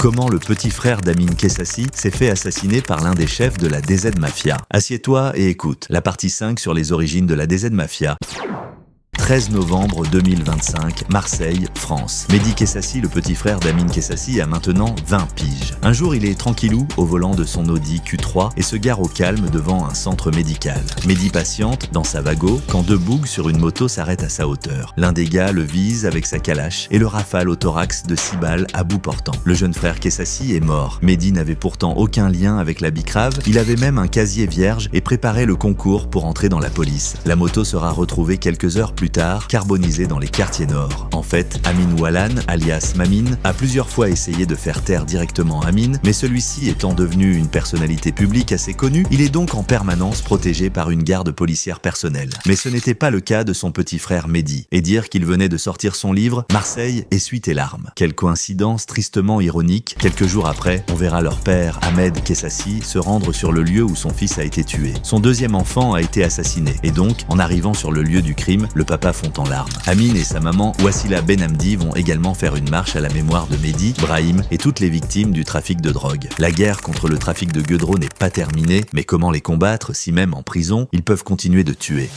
Comment le petit frère d'Amin Kessassi s'est fait assassiner par l'un des chefs de la DZ Mafia. Assieds-toi et écoute, la partie 5 sur les origines de la DZ Mafia. 13 novembre 2025, Marseille, France. Mehdi Kessassi, le petit frère d'Amin Kessassi, a maintenant 20 piges. Un jour, il est tranquillou au volant de son Audi Q3 et se gare au calme devant un centre médical. Mehdi patiente dans sa Vago quand deux bougs sur une moto s'arrêtent à sa hauteur. L'un des gars le vise avec sa calache et le rafale au thorax de 6 balles à bout portant. Le jeune frère Kessassi est mort. Mehdi n'avait pourtant aucun lien avec la bicrave, il avait même un casier vierge et préparait le concours pour entrer dans la police. La moto sera retrouvée quelques heures plus tard, carbonisée dans les quartiers nord. En fait, Amin Wallan, alias Mamine, a plusieurs fois essayé de faire taire directement Amin, mais celui-ci étant devenu une personnalité publique assez connue, il est donc en permanence protégé par une garde policière personnelle. Mais ce n'était pas le cas de son petit frère Mehdi, et dire qu'il venait de sortir son livre « Marseille, essuie tes larmes ». Quelle coïncidence tristement ironique, quelques jours après, on verra leur père, Ahmed Kessassi, se rendre sur le lieu où son fils a été tué. Son deuxième enfant a été assassiné, et donc, en arrivant sur le lieu du crime, le papa fond en larmes. Amin et sa maman, Wassila Benhamdi, vont également faire une marche à la mémoire de Mehdi, Brahim et toutes les victimes du trafic de drogue. La guerre contre le trafic de gueudreau n'est pas terminée, mais comment les combattre si même en prison, ils peuvent continuer de tuer ?